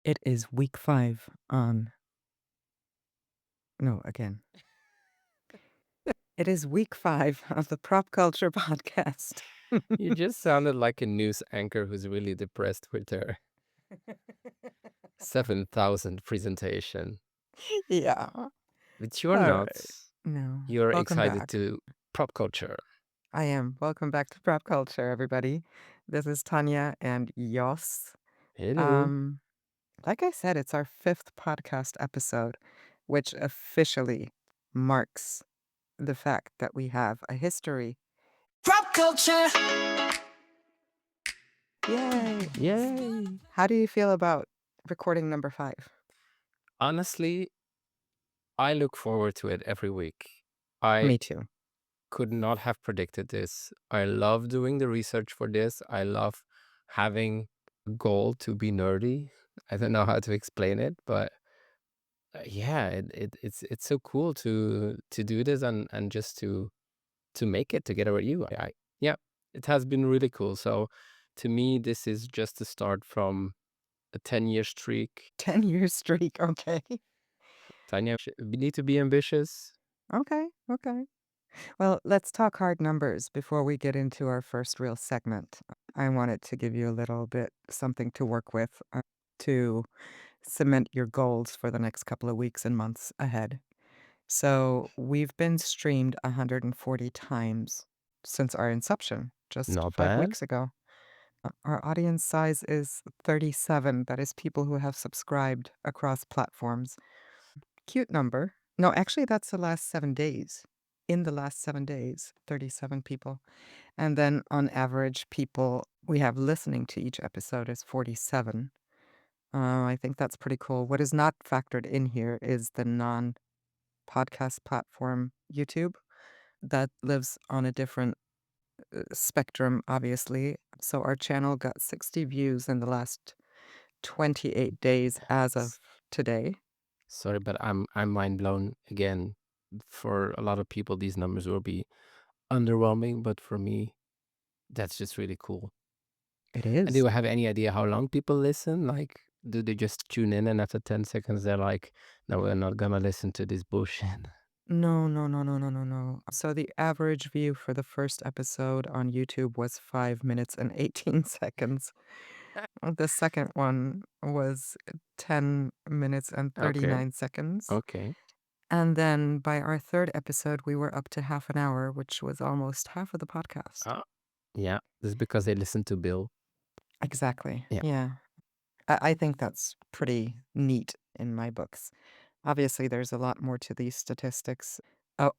It is week 5 on no, again. It is week 5 of the Prop Culture Podcast. You just sounded like a news anchor who's really depressed with their 7,000 presentation. Yeah. But you're All not. right. No. You're Welcome excited back. to pop culture. I am. Welcome back to Prop Culture, everybody. This is Tanya and Jos. Hello. Um, like I said, it's our 5th podcast episode, which officially marks the fact that we have a history. Prop culture! Yay! Yay. How do you feel about recording number 5? Honestly, I look forward to it every week. I Me too. could not have predicted this. I love doing the research for this. I love having a goal to be nerdy. I don't know how to explain it, but yeah, it's so cool to do this and just to make it together with you. Yeah, it has been really cool. So to me, this is just the start from a 10-year streak. 10-year streak, okay. Tanya, we need to be ambitious. Okay, okay. Well, let's talk hard numbers before we get into our first real segment. I wanted to give you a little bit something to work with to cement your goals for the next couple of weeks and months ahead. So we've been streamed 140 times since our inception, just Not 5 bad. weeks ago. Our audience size is 37. That is people who have subscribed across platforms. Cute number. No, actually, that's the last 7 days. In the last 7 days, 37 people. And then on average, people we have listening to each episode is 47. I think that's pretty cool. What is not factored in here is the non-podcast platform, YouTube, that lives on a different spectrum, obviously. So our channel got 60 views in the last 28 days as of today. Sorry, but I'm mind blown again. For a lot of people, these numbers will be underwhelming, but for me, that's just really cool. It And do is. you have any idea how long people listen? Like, do they just tune in and after 10 seconds they're like, no, we're not gonna listen to this bullshit? No, no, no, no, no, no, no. So the average view for the first episode on YouTube was 5 minutes and 18 seconds. The second one was 10 minutes and Okay. 39 seconds. Okay. And then by our third episode, we were up to half an hour, which was almost half of the podcast. Yeah, this is because they listen to Bill. Exactly. Yeah. Yeah. I think that's pretty neat in my books. Obviously, there's a lot more to these statistics.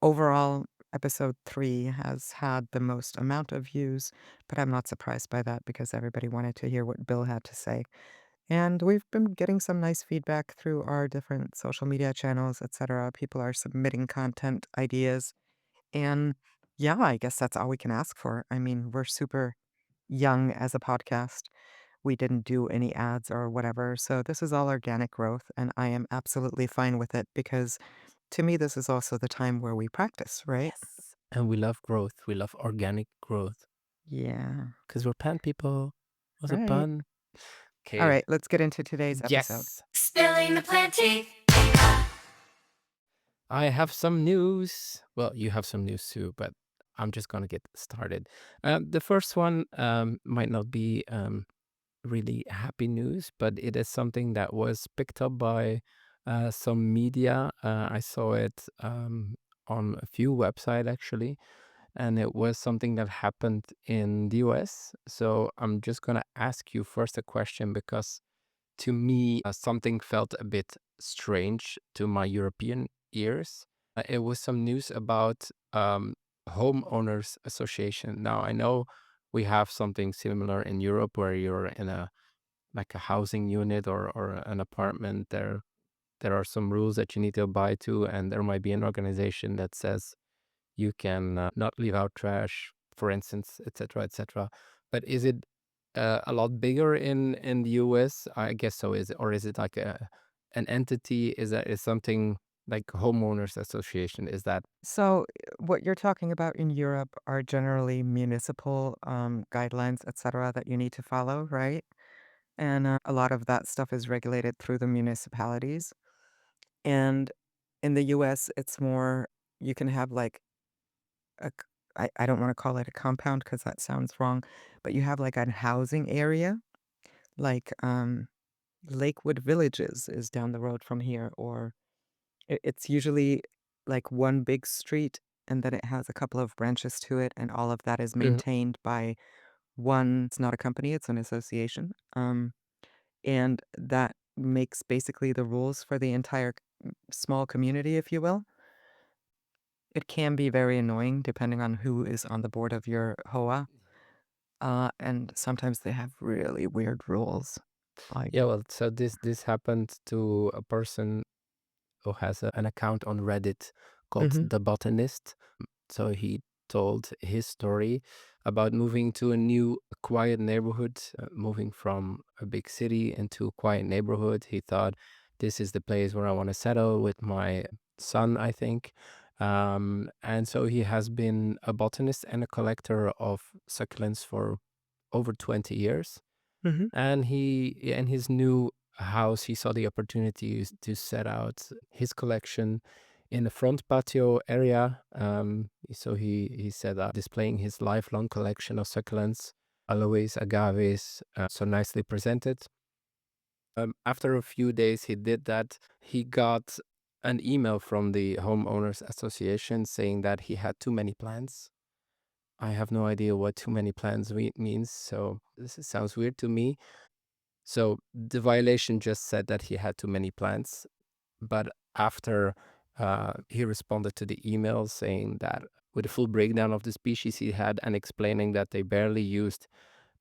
Overall, episode 3 has had the most amount of views, but I'm not surprised by that because everybody wanted to hear what Bill had to say. And we've been getting some nice feedback through our different social media channels, etc. People are submitting content ideas. And yeah, I guess that's all we can ask for. I mean, we're super young as a podcast. We didn't do any ads or whatever. So this is all organic growth, and I am absolutely fine with it because to me, this is also the time where we practice, right? Yes. And we love growth. We love organic growth Yeah. because we're pan people. Was a Right. pun? All Okay. right, let's get into today's episode. Yes. Spilling the plenty. I have some news. Well, you have some news too, but I'm just gonna get started. The first one might not be really happy news, but it is something that was picked up by some media. I saw it on a few websites actually, and it was something that happened in the US. So I'm just gonna ask you first a question because to me, something felt a bit strange to my European ears. It was some news about homeowners association. Now I know we have something similar in Europe where you're in a like a housing unit or an apartment. There are some rules that you need to abide to, and there might be an organization that says you can not leave out trash, for instance, etc., etc. But is it a lot bigger in the US? I guess so. Is it, or is it like an entity? Is something like homeowners association? Is that So, what you're talking about in Europe are generally municipal guidelines, etc., that you need to follow, right? and a lot of that stuff is regulated through the municipalities. And in the US, it's more you can have, like, a c I don't wanna call it a compound because that sounds wrong, but you have, like, a housing area, like, Lakewood Villages is down the road from here, or it's usually, like, one big street, and then it has a couple of branches to it, and all of that is Mhm. maintained by one it's not a company, it's an association, and that makes basically the rules for the entire small community, if you will. It can be very annoying depending on who is on the board of your HOA, and sometimes they have really weird rules, Yeah, like well, so this happened to a person who has an account on Reddit called mhm, the Botanist. So he told his story about moving to a new quiet neighborhood, moving from a big city into a quiet neighborhood. He thought, this is the place where I want to settle with my son, I think. And so he has been a botanist and a collector of succulents for over 20 years. mhm. And he in his new house, he saw the opportunities to set out his collection in the front patio area. So he set up displaying his lifelong collection of succulents, aloes, agaves, so nicely presented. After a few days he did that, he got an email from the homeowners association saying that he had too many plants. I have no idea what too many plants means, so sounds weird to me. So the violation just said that he had too many plants, but after he responded to the email saying that with a full breakdown of the species he had and explaining that they barely used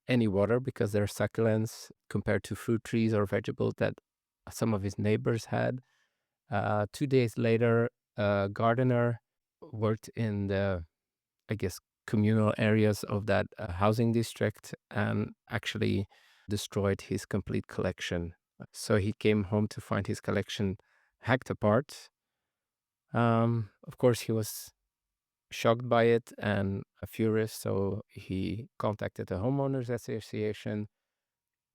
any water because they're succulents compared to fruit trees or vegetables that some of his neighbors had. 2 days later, a gardener worked in the, I guess, communal areas of that housing district and actually destroyed his complete collection. So he came home to find his collection hacked apart. Of course, he was shocked by it and furious, so he contacted the homeowners association.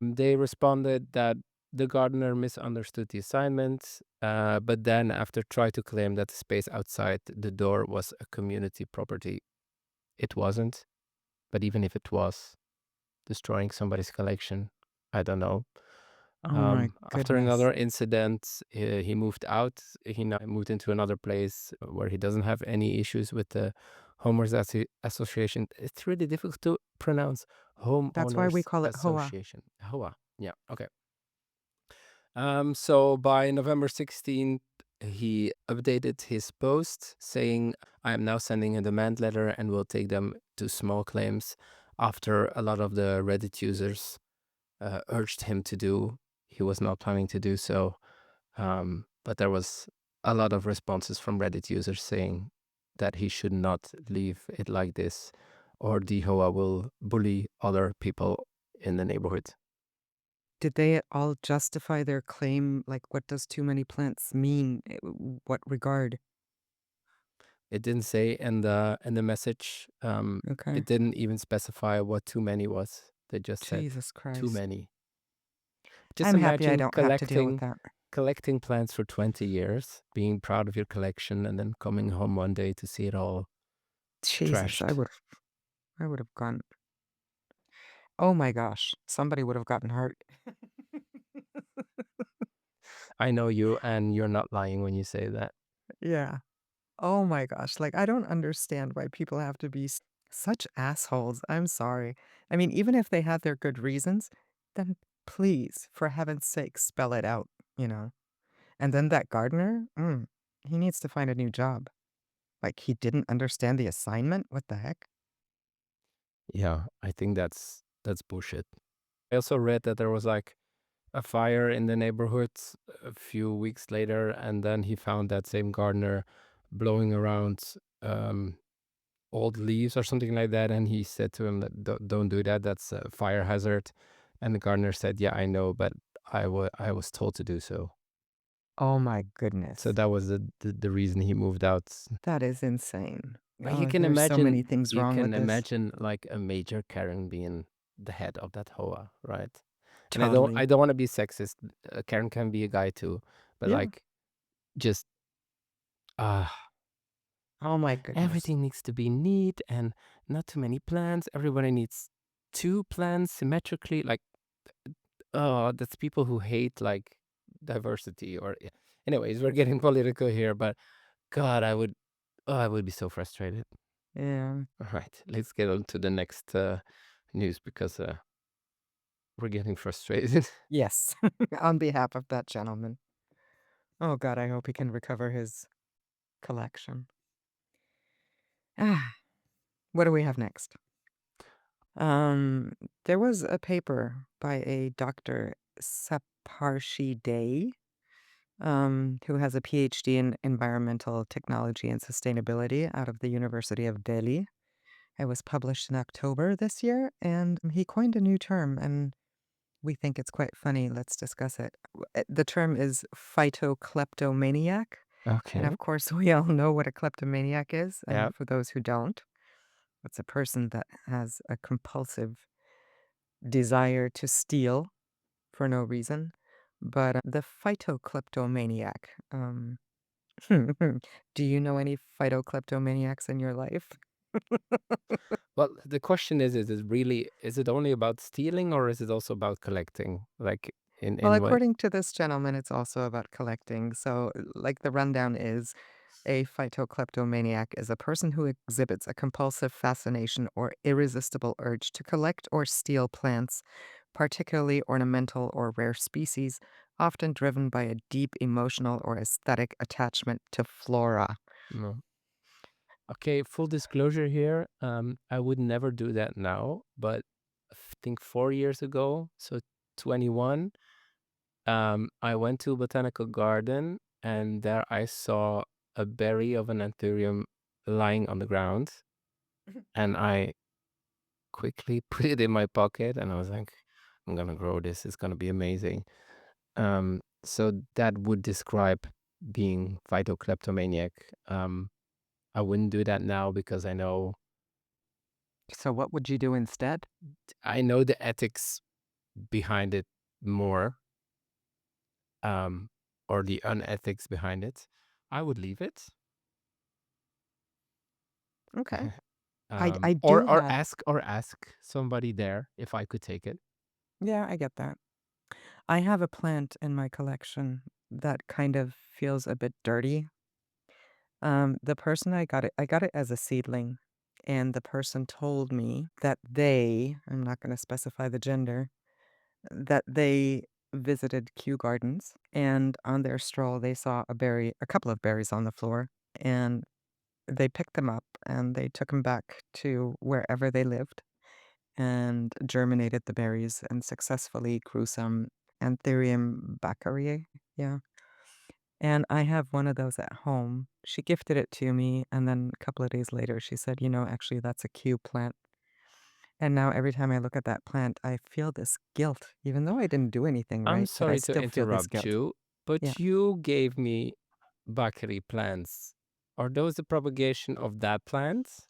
They responded that the gardener misunderstood the assignment, but then after tried to claim that the space outside the door was a community property, it wasn't. But even if it was destroying somebody's collection, I don't know. Oh my After goodness. another incident, he moved out. He now moved into another place where he doesn't have any issues with the homeowners association. It's really difficult to pronounce. That's why we Homeowners call it HOA. Association. HOA. Yeah. Okay. So by November 16th, he updated his post saying, I am now sending a demand letter and will take them to small claims after a lot of the Reddit users urged him to do. He was not planning to do so. But there was a lot of responses from Reddit users saying that he should not leave it like this, or the HOA will bully other people in the neighborhood. Did they all justify their claim? Like, what does too many plants mean? What regard? It didn't say in the message. Okay. It didn't even specify what too many was. They just said Jesus too Christ. many. Just I'm happy I imagine don't have to deal with collecting that. collecting plants for 20 years, being proud of your collection, and then coming home one day to see it all Jesus, trashed. I would have gone, oh my gosh, somebody would have gotten hurt. I know you, and you're not lying when you say that. Yeah. Oh my gosh, like, I don't understand why people have to be such assholes, I'm sorry. I mean, even if they had their good reasons, then please, for heaven's sake, spell it out, you know? And then that gardener, he needs to find a new job. Like, he didn't understand the assignment? What the heck? Yeah, I think that's bullshit. I also read that there was like a fire in the neighborhood a few weeks later, and then he found that same gardener blowing around um, old leaves or something like that, and he said to him that don't do that. That's a fire hazard. And the gardener said, "Yeah, I know, but I was told to do so." Oh my So goodness. that was the reason he moved out. That is insane. But Oh, there's so many things you wrong with can this. imagine like a major Karen being the head of that HOA, right? And I don't Totally. I don't want to be sexist. Karen can be a guy too, but Yeah. like just uh Oh my goodness. everything needs to be neat and not too many plants. Everybody needs two plants symmetrically. Like, oh, that's people who hate like diversity or yeah. Anyways, we're getting political here, but God, I would be so frustrated. Yeah. All right, let's get on to the next news because we're getting frustrated. Yes. On behalf of that gentleman. Oh god, I hope he can recover his collection. Ah, what do we have next? Um, there was a paper by a Dr. Saparshi Day, who has a PhD in environmental technology and sustainability out of the University of Delhi. It was published in October this year, and he coined a new term, and we think it's quite funny. Let's discuss it. The term is phytokleptomaniac. And Okay. of course, we all know what a kleptomaniac is. Yeah. And for those who don't, it's a person that has a compulsive desire to steal for no reason. But the phytokleptomaniac, do you know any phytokleptomaniacs in your life? Well, the question is it really, is it only about stealing or is it also about collecting? Like Well, in what? according to this gentleman, it's also about collecting. So, like the rundown is a phytokleptomaniac is a person who exhibits a compulsive fascination or irresistible urge to collect or steal plants, particularly ornamental or rare species, often driven by a deep emotional or aesthetic attachment to flora. No. Okay, full disclosure here. I would never do that now, but I think 4 years ago, so 21, I went to a botanical garden and there I saw a berry of an anthurium lying on the ground, and I quickly put it in my pocket and I was like, I'm gonna grow this. It's gonna be amazing. So that would describe being phytokleptomaniac. I wouldn't do that now because So, what would you do instead? I know the ethics behind it more, um, or the unethics behind it. I would leave it. Okay. I do Or have, ask somebody there if I could take it. yeah, I get that. I have a plant in my collection that kind of feels a bit dirty. The person I got it as a seedling, and the person told me that I'm not gonna specify the gender, that they visited Kew Gardens, and on their stroll, they saw a couple of berries on the floor, and they picked them up, and they took them back to wherever they lived and germinated the berries and successfully grew some Anthurium baccariae. Yeah. And I have one of those at home. She gifted it to me, and then a couple of days later, she said, actually, that's a Q plant. And now every time I look at that plant, I feel this guilt. Even though I didn't do anything I'm right, but I sorry to still feel this interrupt guilt. you, Yeah. but you gave me bakeri plants. Are those the propagation of that plant?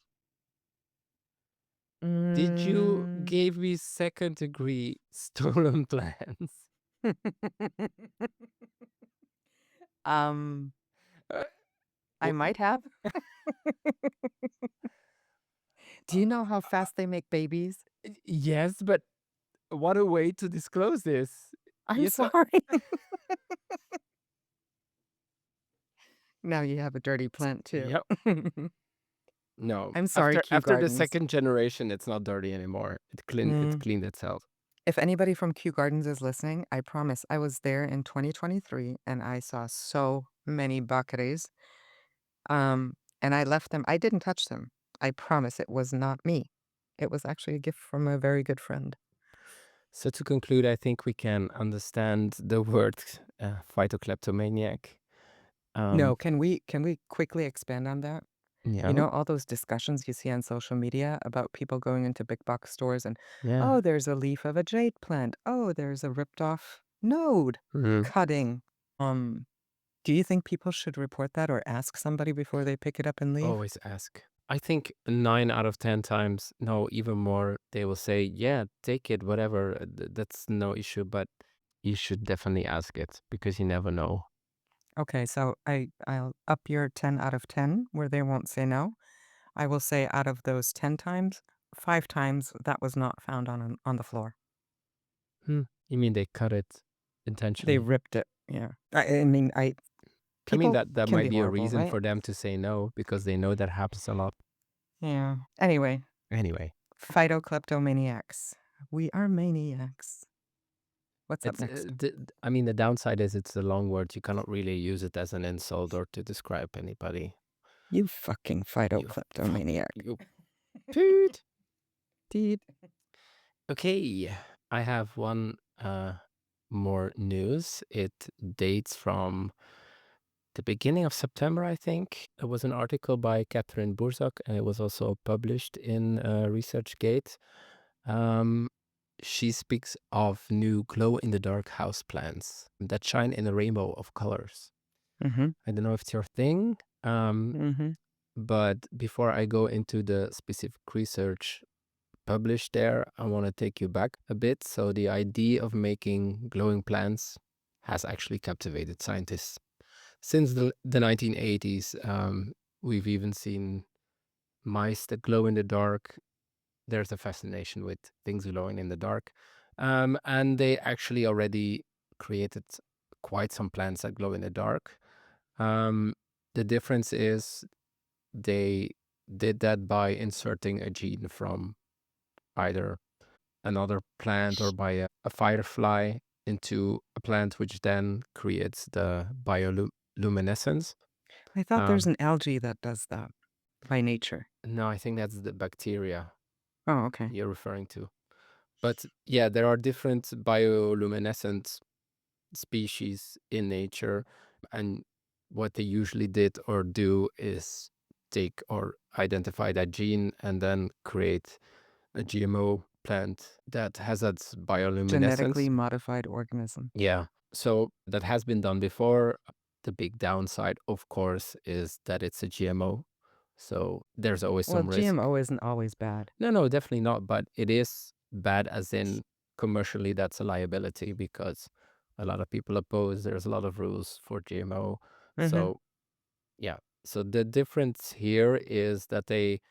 Did you Mm. gave me second degree stolen plants? um, Uh, I w- might have. Do you know how fast they make babies? yes, but what a way to disclose this. I'm Yes, sorry. Now you have a dirty plant too. yep. No, I'm sorry, after Kew the Gardens. second generation, it's not dirty anymore. It Mm. cleaned itself. If anybody from Kew Gardens is listening, I promise I was there in 2023 and I saw so many Baccaris. And I left them. I didn't touch them. I promise it was not me. It was actually a gift from a very good friend. So to conclude, I think we can understand the word phytokleptomaniac. No, Um, can we quickly expand on that? You yeah, know, all those discussions you see on social media about people going into big box stores and, yeah. oh, there's a leaf of a jade plant. Oh, there's a ripped off node Mhm. cutting. Um, do you think people should report that or ask somebody before they pick it up and leave? Always ask. I think 9 out of 10 times, no, even more, they will say, "Yeah, take it, whatever, that's no issue," but you should definitely ask it because you never know. Okay, so I'll up your 10 out of 10 where they won't say no. I will say out of those 10 times, 5 times that was not found on the floor. Hmm, you mean they cut it They intentionally? ripped it. Yeah. I mean, I I mean, people that can might be be a horrible, reason right? for them to say no because they know that happens a lot. Yeah. Anyway, Anyway, phytokleptomaniacs. We are maniacs. What's up it's, next? I mean, the downside is it's a long word. You cannot really use it as an insult or to describe anybody. You fucking You fuck, phytokleptomaniac. you Toot. Teet. Okay, I have one more news. It dates from the beginning of September, I think. It was an article by Catherine Burzak, and it was also published in ResearchGate. Um, she speaks of new glow-in-the-dark houseplants that shine in a rainbow of colors. Mhm. I don't know if it's your thing, Mhm. but before I go into the specific research published there, I want to take you back a bit. So the idea of making glowing plants has actually captivated scientists since the 1980s. We've even seen mice that glow in the dark. There's a fascination with things glowing in the dark. And they actually already created quite some plants that glow in the dark. Um, the difference is they did that by inserting a gene from either another plant or by a firefly into a plant, which then creates the bioluminescence. I thought there's Um, an algae that does that by nature. no, I think that's the bacteria Oh, okay. you're referring to. But yeah, there are different bioluminescent species in nature. And what they usually did or do is take or identify that gene and then create a GMO plant that has that bioluminescence. Genetically modified organism. Yeah. So that has been done before. The big downside, of course, is that it's a GMO. So there's always Well, some risk. GMO isn't always bad. No, no, definitely not. But it is bad, as in commercially, that's a liability because a lot of people oppose. There's a lot of rules for GMO. Mhm. So, yeah. So the difference here is that they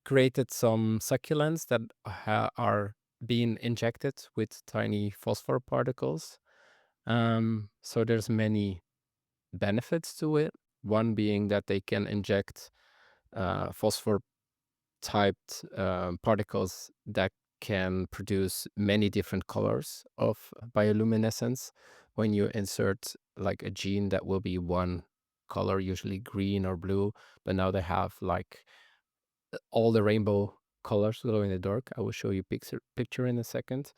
created some succulents that are being injected with tiny phosphor particles. So there's many benefits to it. One being that they can inject phosphor typed particles that can produce many different colors of bioluminescence. When you insert like a gene that will be one color, usually green or blue, but now they have like all the rainbow colors glow in the dark. I will show you picture in a second.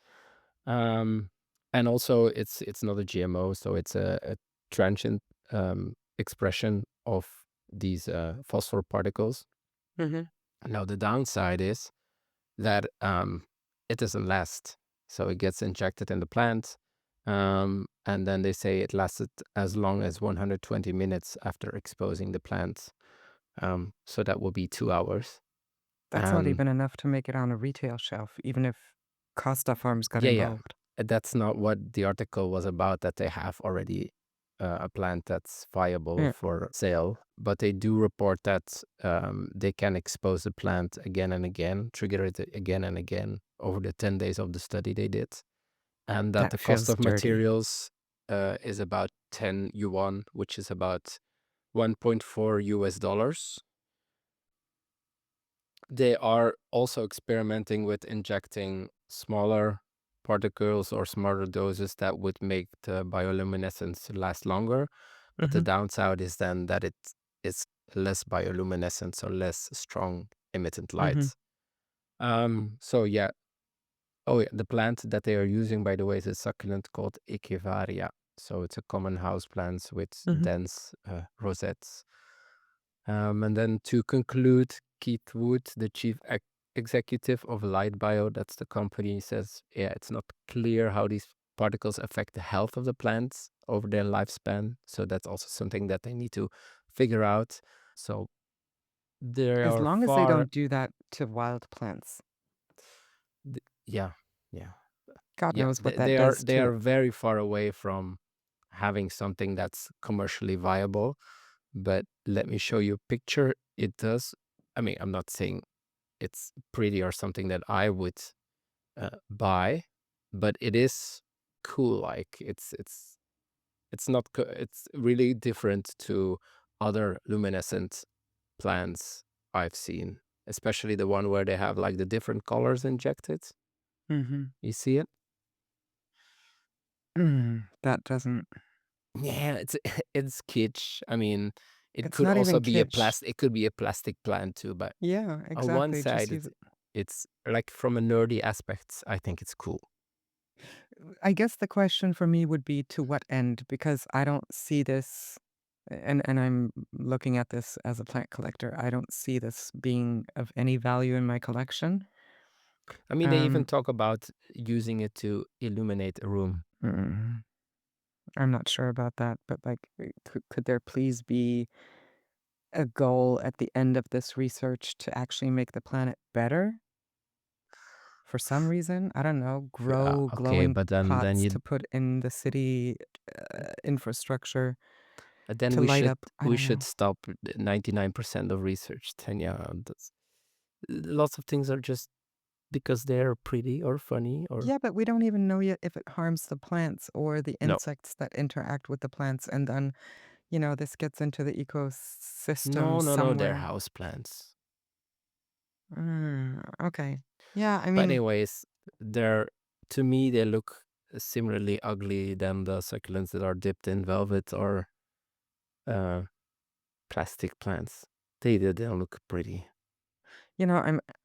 Um, and also it's not a GMO, so it's a transient expression of these phosphor particles. Mhm. Now the downside is that it doesn't last, so it gets injected in the plant, and then they say it lasted as long as 120 minutes after exposing the plant. So that will be 2 hours. That's not And even enough to make it on a retail shelf, even if Costa Farms got yeah, yeah. involved. That's not what the article was about, that they have already a plant that's viable Yeah, for sale. But they do report that they can expose the plant again and again, trigger it again and again over the 10 days of the study they did. And that that the cost feels of dirty. materials is about 10 yuan, which is about 1.4 US dollars. They are also experimenting with injecting smaller particles or smaller doses that would make the bioluminescence last longer. But the Mhm. downside is then that it is less bioluminescence or less strong emittent Mhm. light. So yeah. Oh yeah, the plant that they are using, by the way, is a succulent called Echevaria. So it's a common house plant with Mhm. dense rosettes. And then to conclude, Keith Wood, the chief executive of Lightbio, that's the company, says, yeah, it's not clear how these particles affect the health of the plants over their lifespan. So that's also something that they need to figure out. So They As are long as they far don't do that to wild plants. yeah, yeah. God Yeah, knows what that they are does they to. are very far away from having something that's commercially viable. But let me show you a picture. It does. I mean, I'm not saying it's pretty or something that I would buy, but it is cool. Like it's not. It's really different to other luminescent plants I've seen, especially the one where they have like the different colors injected. Mhm. You see it? That doesn't. Yeah, it's it's kitsch. I mean, it It's could not also even be a kitsch. plastic. It could be a plastic plant too, but Yeah, on one exactly, just side, use. it's like from a nerdy aspect, I think it's cool. I guess the question for me would be to what end, because I don't see this, and I'm looking at this as a plant collector. I don't see this being of any value in my collection. I mean, they even Um, talk about using it to illuminate a room. mm, I'm not sure about that, but like, could there please be a goal at the end of this research to actually make the planet better for some reason? I don't know, Yeah, grow okay, glowing but then pots you to put in the city infrastructure then to we light should up. I we don't should know. stop 99% of research. Then yeah, that's, lots of things are just because they're pretty or funny or Yeah, but we don't even know yet if it harms the plants or the no, insects that interact with the plants. And then, this gets into the ecosystem no, they're somewhere. house plants. Okay. Yeah, I But mean, anyways, they're to me they look similarly ugly than the succulents that are dipped in velvet or uh, plastic plants. They don't look pretty.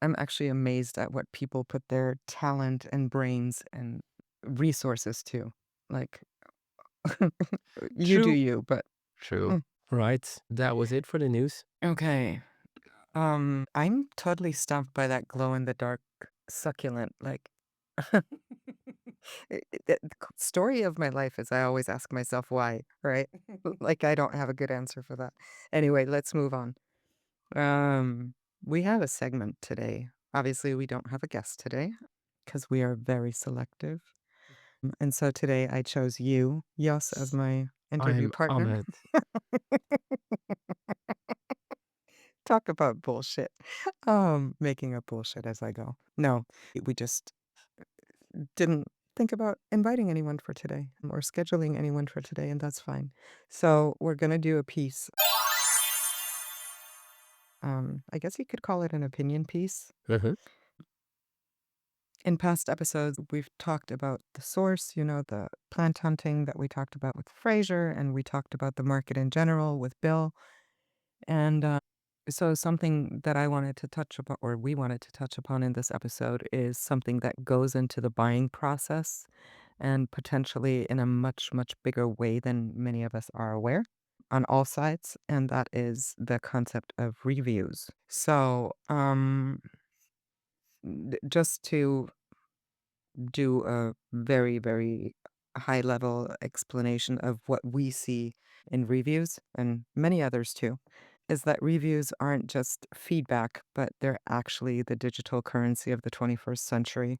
I'm actually amazed at what people put their talent and brains and resources to. Like, you do True. you, but True. mm, Right. That was it for the news. okay. I'm totally stumped by that glow in the dark succulent. Like, the story of my life is I always ask myself why, right? Like, I don't have a good answer for that. Anyway, let's move on. Um, we have a segment today. Obviously, we don't have a guest today because we are very selective. And so today I chose you, Yos, as my interview I'm partner. honored. Talk about bullshit. Making up bullshit as I go. No, we just didn't think about inviting anyone for today or scheduling anyone for today, and that's fine. So we're gonna do a piece. I guess you could call it an opinion piece. Mhm. In past episodes, we've talked about the source, the plant hunting that we talked about with Fraser, and we talked about the market in general with Bill. And so, something that I wanted to touch upon, or we wanted to touch upon in this episode, is something that goes into the buying process and potentially in a much, much bigger way than many of us are aware on all sides. And that is the concept of reviews. So, just to do a very, very high level explanation of what we see in reviews and many others too, is that reviews aren't just feedback, but they're actually the digital currency of the 21st century.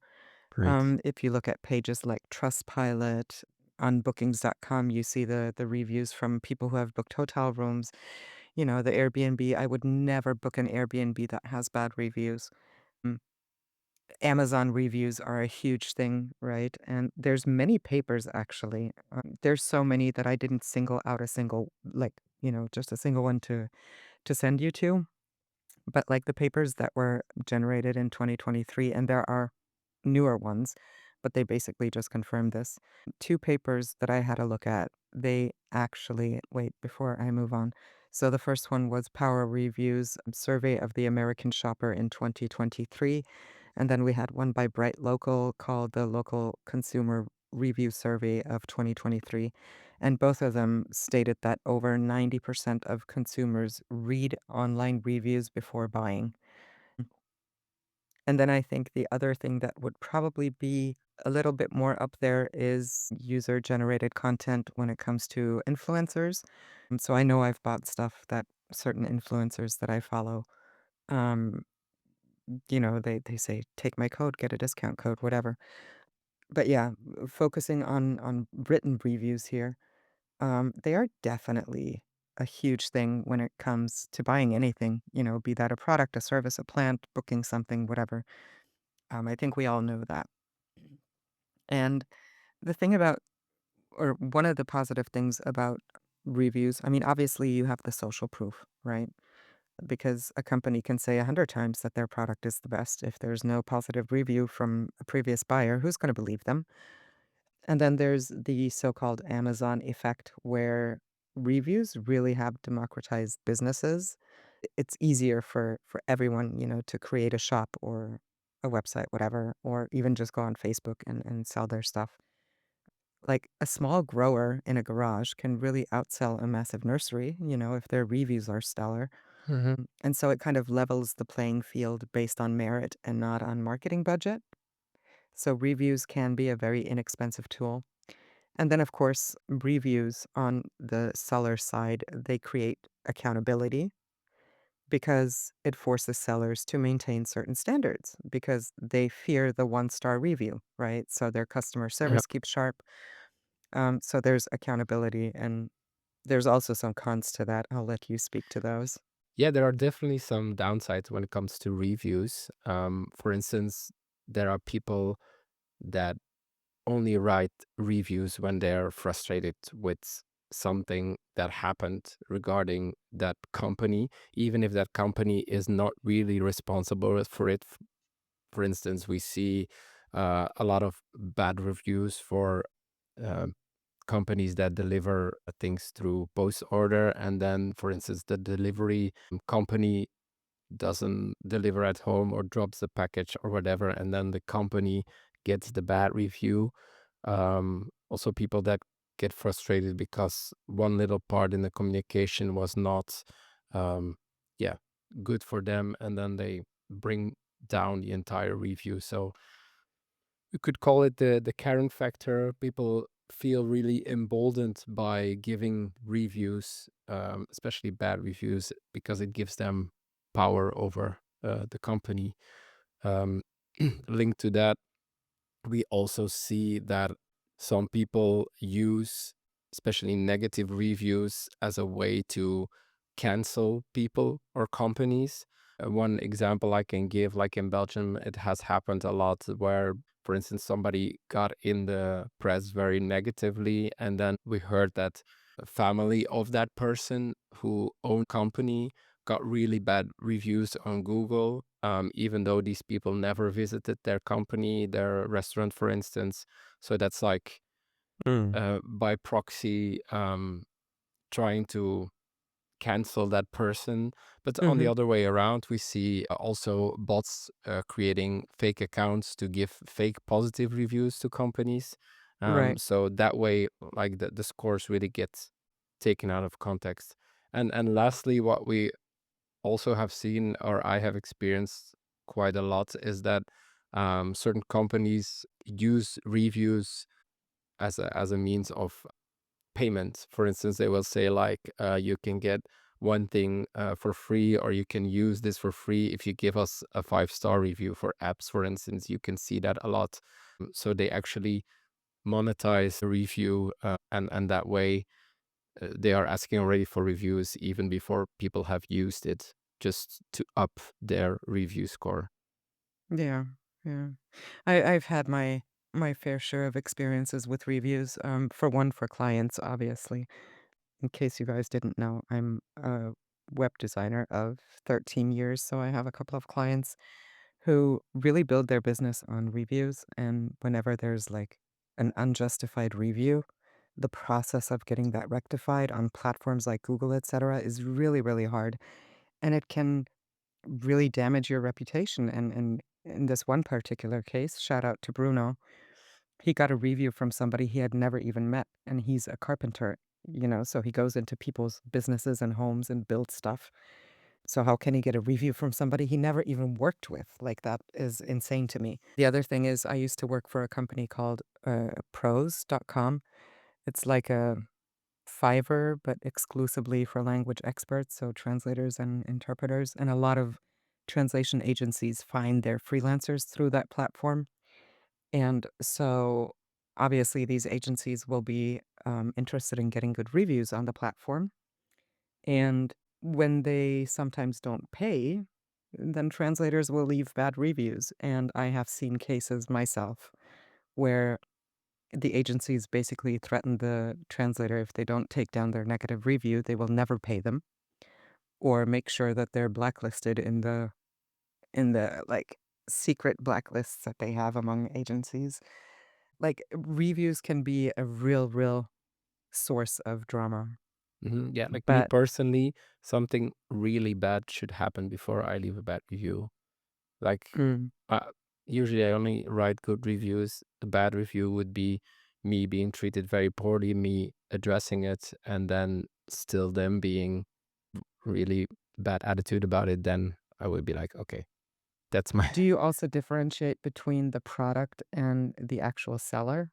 Great. If you look at pages like Trustpilot, on bookings.com, you see the reviews from people who have booked hotel rooms, the Airbnb. I would never book an Airbnb that has bad reviews. Amazon reviews are a huge thing, right? And there's many papers actually. There's so many that I didn't single out a single, like, just a single one to send you to. But like the papers that were generated in 2023, and there are newer ones, but they basically just confirmed this. Two papers that I had a look at, they actually, wait, before I move on. So the first one was Power Reviews Survey of the American Shopper in 2023. And then we had one by Bright Local called the Local Consumer Review Survey of 2023. And both of them stated that over 90% of consumers read online reviews before buying. And then I think the other thing that would probably be a little bit more up there is user generated content when it comes to influencers. So I know I've bought stuff that certain influencers that I follow. Um, they say, "Take my code, get a discount code," whatever. But yeah, focusing on written reviews here, they are definitely a huge thing when it comes to buying anything, be that a product, a service, a plant, booking something, whatever. I think we all know that. And the thing about or one of the positive things about reviews, I mean, obviously you have the social proof, right? Because a company can say 100 times that their product is the best. If there's no positive review from a previous buyer, who's going to believe them? And then there's the so-called Amazon effect, where reviews really have democratized businesses. It's easier for everyone, to create a shop or a website, whatever, or even just go on Facebook and sell their stuff. Like a small grower in a garage can really outsell a massive nursery, if their reviews are stellar. Mhm. And so it kind of levels the playing field based on merit and not on marketing budget. So reviews can be a very inexpensive tool. And then, of course, reviews on the seller side, they create accountability because it forces sellers to maintain certain standards because they fear the one-star review, right? So their customer Yep. service keeps sharp. So there's accountability, and there's also some cons to that. I'll let you speak to those. Yeah, there are definitely some downsides when it comes to reviews. For instance, there are people that only write reviews when they're frustrated with something that happened regarding that company, even if that company is not really responsible for it. For instance, we see a lot of bad reviews for uh, companies that deliver things through post order, and then, for instance, the delivery company doesn't deliver at home or drops the package or whatever, and then the company gets the bad review. Also, people that get frustrated because one little part in the communication was not, um, yeah, good for them, and then they bring down the entire review. So you could call it the Karen factor. People feel really emboldened by giving reviews, especially bad reviews, because it gives them power over the company. Um, Linked to that, we also see that some people use especially negative reviews as a way to cancel people or companies. One example I can give, like in Belgium, it has happened a lot where, for instance, somebody got in the press very negatively, and then we heard that a family of that person who owned company got really bad reviews on Google, even though these people never visited their company, their restaurant, for instance. So that's like Mm. by proxy, trying to cancel that person. But on the Mhm. other way around, we see also bots creating fake accounts to give fake positive reviews to companies. Right. So that way, like the scores really get taken out of context. And lastly, what we also have seen, or I have experienced quite a lot, is that certain companies use reviews as a means of payment. For instance, they will say like, you can get one thing for free, or you can use this for free if you give us a 5-star review for apps. For instance, you can see that a lot. So they actually monetize the review, and that way they are asking already for reviews even before people have used it, just to up their review score. Yeah. Yeah. I've had my fair share of experiences with reviews. For one, for clients, obviously. In case you guys didn't know, I'm a web designer of 13 years, so I have a couple of clients who really build their business on reviews. And whenever there's like an unjustified review, the process of getting that rectified on platforms like Google, etc., is really, really hard. And it can really damage your reputation. And in this one particular case, shout out to Bruno, he got a review from somebody he had never even met, and he's a carpenter, so he goes into people's businesses and homes and builds stuff. So how can he get a review from somebody he never even worked with? Like, that is insane to me. The other thing is I used to work for a company called pros.com. It's like a Fiverr, but exclusively for language experts, so translators and interpreters, and a lot of translation agencies find their freelancers through that platform. And so obviously, these agencies will be interested in getting good reviews on the platform. And when they sometimes don't pay, then translators will leave bad reviews. And I have seen cases myself where the agencies basically threaten the translator if they don't take down their negative review, they will never pay them or make sure that they're blacklisted in the like secret blacklists that they have among agencies. Like reviews can be a real source of drama. Yeah, like me But personally, something really bad should happen before I leave a bad review. Like, mm, uh, usually I only write good reviews. A bad review would be me being treated very poorly, me addressing it, and then still them being really bad attitude about it. Then I would be like, okay, that's my do you also differentiate between the product and the actual seller?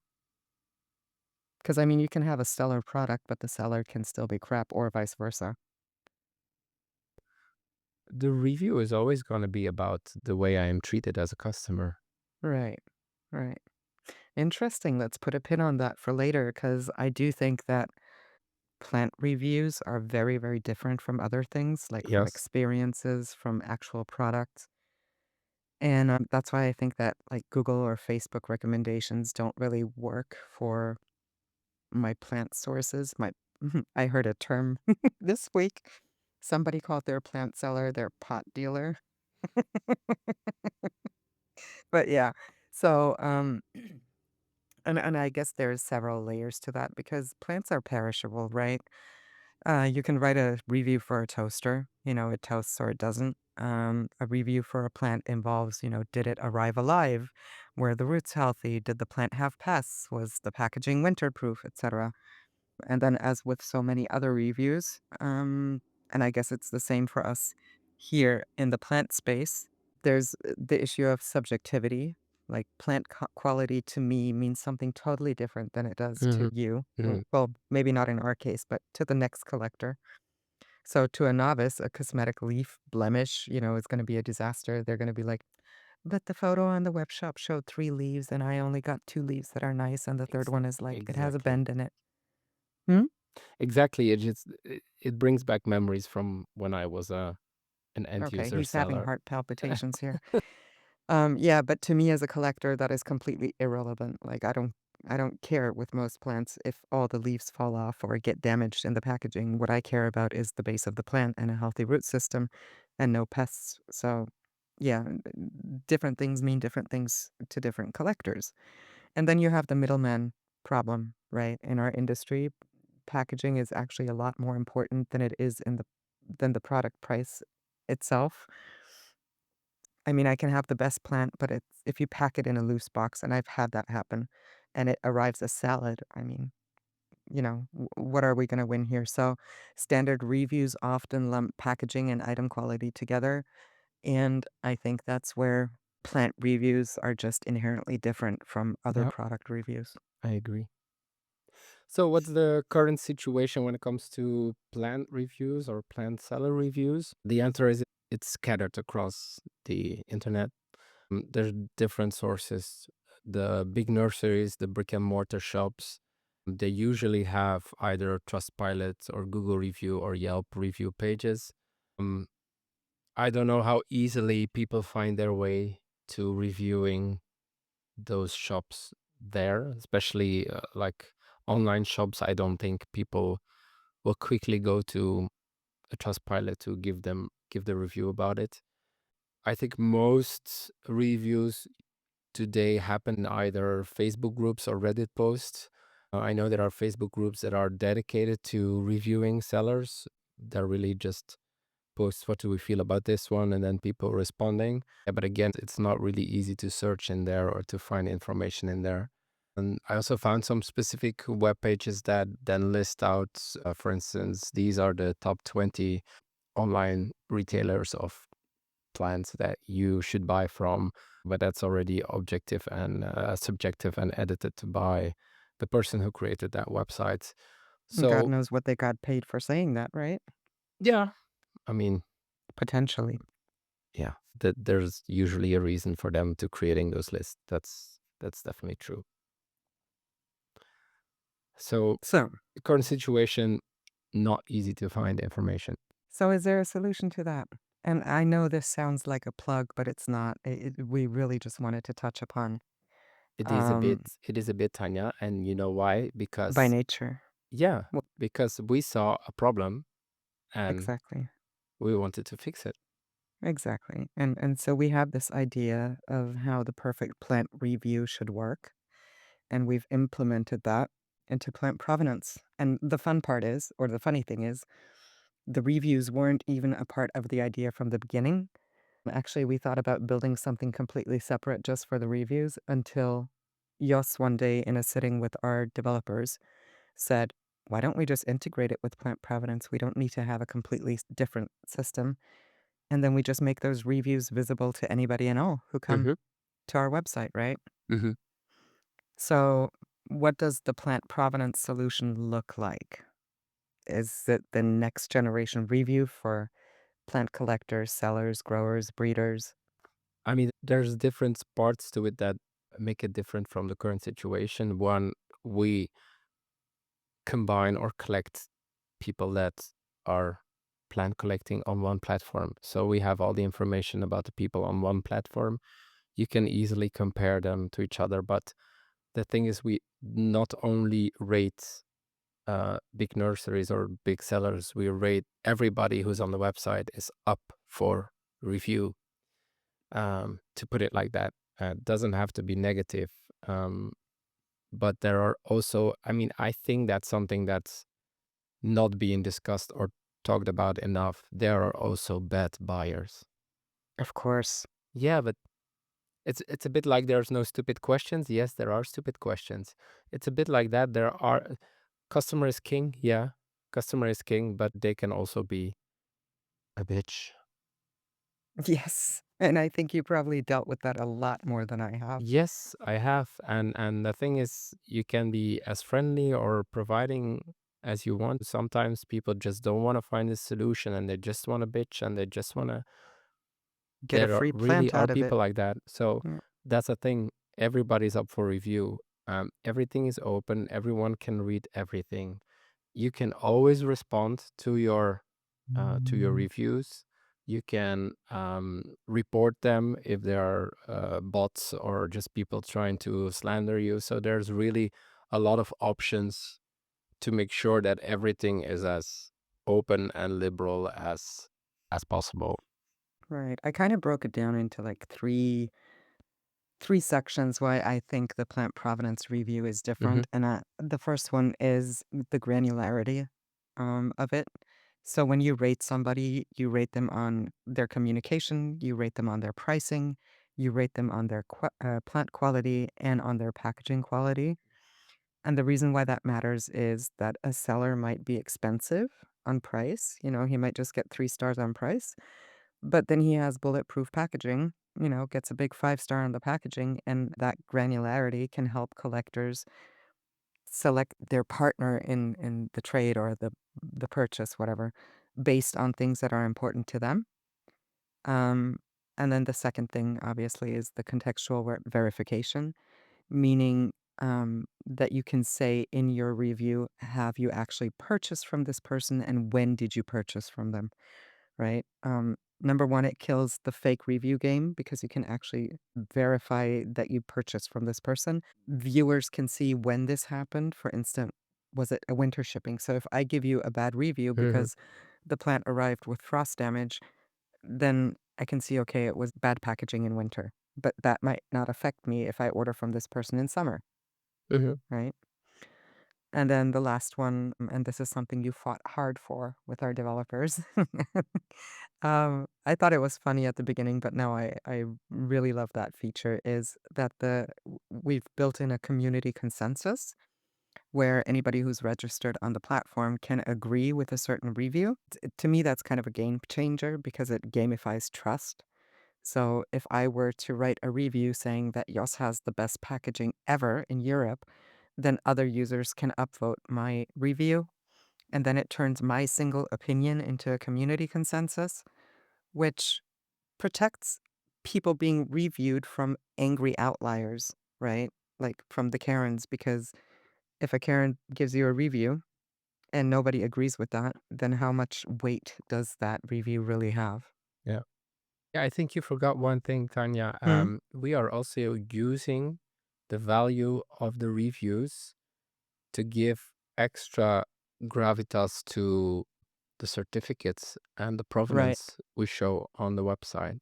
Because I mean, you can have a stellar product, but the seller can still be crap or vice versa. the review is always going to be about the way I am treated as a customer. Right. Right. Interesting. Let's put a pin on that for later because I do think that plant reviews are very different from other things, like from Yes. experiences, from actual products. And that's why I think that like Google or Facebook recommendations don't really work for my plant sources. My I heard a term this week. Somebody called their plant seller their pot dealer. But yeah. So and I guess there's several layers to that because plants are perishable, right? You can write a review for a toaster, it toasts or it doesn't. A review for a plant involves, did it arrive alive? Were the roots healthy? Did the plant have pests? Was the packaging winterproof, etc.? And then, as with so many other reviews, and I guess it's the same for us here in the plant space, there's the issue of subjectivity. Like plant quality to me means something totally different than it does to Hmm. you. Hmm. Well, maybe not in our case, but to the next collector. So to a novice, a cosmetic leaf blemish, is going to be a disaster. They're going to be like, but the photo on the web shop showed 3 leaves and I only got 2 leaves that are nice. And the third one is like, it has a Exactly. bend in it. Hmm? Exactly. It brings back memories from when I was an end Okay, user he's having seller. heart palpitations here. Yeah, but to me as a collector, that is completely irrelevant. Like I don't care with most plants if all the leaves fall off or get damaged in the packaging. What I care about is the base of the plant and a healthy root system and no pests. So yeah, different things mean different things to different collectors. And then you have the middleman problem, right? In our industry, packaging is actually a lot more important than it is in the product price itself. I mean, I can have the best plant, but if you pack it in a loose box, and I've had that happen, and it arrives a salad, I mean, what are we gonna win here? So, standard reviews often lump packaging and item quality together, and I think that's where plant reviews are just inherently different from other Yep, product reviews. I agree. So, what's the current situation when it comes to plant reviews or plant seller reviews? The answer is it's scattered across the internet. There's different sources. The big nurseries, the brick and mortar shops, they usually have either Trustpilot or Google review or Yelp review pages. Um, I don't know how easily people find their way to reviewing those shops there, especially like online shops. I don't think people will quickly go to a Trustpilot to give the review about it. I think most reviews today happen in either Facebook groups or Reddit posts. I know there are Facebook groups that are dedicated to reviewing sellers. They're really just posts, what do we feel about this one, and then people responding. Yeah, but again, it's not really easy to search in there or to find information in there. And I also found some specific web pages that then list out, for instance, these are the top 20 online retailers of plants that you should buy from, but that's already objective and subjective and edited by the person who created that website. And God So, knows what they got paid for saying that, right? yeah, I mean, Potentially. yeah. that there's usually a reason for them to creating those lists. That's definitely true. So So, the current situation, not easy to find information. so is there a solution to that? And I know this sounds like a plug, but it's not. We really just wanted to touch upon um, It is a bit, Tanya, and you know why? by Because nature. yeah, Well, because we saw a problem and exactly. we wanted to fix it. Exactly. And so we have this idea of how the perfect plant review should work, and we've implemented that into plant provenance. And the fun part is, or the funny thing is, the reviews weren't even a part of the idea from the beginning. Actually, we thought about building something completely separate just for the reviews until Jos one day in a sitting with our developers said, "Why don't we just integrate it with plant provenance? We don't need to have a completely different system." And then we just make those reviews visible to anybody and all who come Hmm. to our website, right? Hmm. So, what does the plant provenance solution look like? Is it the next generation review for plant collectors, sellers, growers, breeders? I mean, there's different parts to it that make it different from the current situation. One, we combine or collect people that are plant collecting on one platform. So we have all the information about the people on one platform. You can easily compare them to each other. But the thing is, we not only rate big nurseries or big sellers, we rate everybody who's on the website is up for review. To put it like that, doesn't have to be negative. Um, but there are also, I mean, I think that's something that's not being discussed or talked about enough. There are also bad buyers. Of course. Yeah, but it's a bit like there's no stupid questions. Yes, there are stupid questions. It's a bit like that. There are customer is king. Yeah, customer is king, but they can also be a bitch. Yes. And I think you probably dealt with that a lot more than I have. Yes, I have, and the thing is, you can be as friendly or providing as you want. Sometimes people just don't want to find a solution, and they just want to bitch, and they just want to. Get a free Really plant are out of it. people like that. So Mm. that's the thing. Everybody's up for review. Everything is open. Everyone can read everything. You can always respond to your reviews. You can report them if there are bots or just people trying to slander you. So there's really a lot of options to make sure that everything is as open and liberal as possible. Right. I kind of broke it down into like three sections why I think the plant provenance review is Hmm. different. And the first one is the granularity of it. So when you rate somebody, you rate them on their communication, you rate them on their pricing, you rate them on their plant quality and on their packaging quality. And the reason why that matters is that a seller might be expensive on price. He might just get 3 stars on price, but then he has bulletproof packaging, gets a big 5 star on the packaging, and that granularity can help collectors select their partner in the trade or the purchase, whatever, based on things that are important to them. Um, and then the second thing, obviously, is the contextual verification, meaning that you can say in your review, have you actually purchased from this person and when did you purchase from them? Right? Number one, it kills the fake review game because you can actually verify that you purchased from this person. Viewers can see when this happened. For instance, was it a winter shipping? So if I give you a bad review Hmm. because the plant arrived with frost damage, then I can see, okay, it was bad packaging in winter. But that might not affect me if I order from this person in summer, Hmm. right? And then the last one, and this is something you fought hard for with our developers. I thought it was funny at the beginning, but now I really love that feature is that we've built in a community consensus where anybody who's registered on the platform can agree with a certain review. To me, that's kind of a game changer because it gamifies trust. So if I were to write a review saying that Yoss has the best packaging ever in Europe, then other users can upvote my review, and then it turns my single opinion into a community consensus, which protects people being reviewed from angry outliers, right? Like from the Karens, because if a Karen gives you a review and nobody agrees with that, then how much weight does that review really have? Yeah. Yeah, I think you forgot one thing, Tanya. Hmm. We are also using the value of the reviews to give extra gravitas to the certificates and the Right. provenance we show on the website.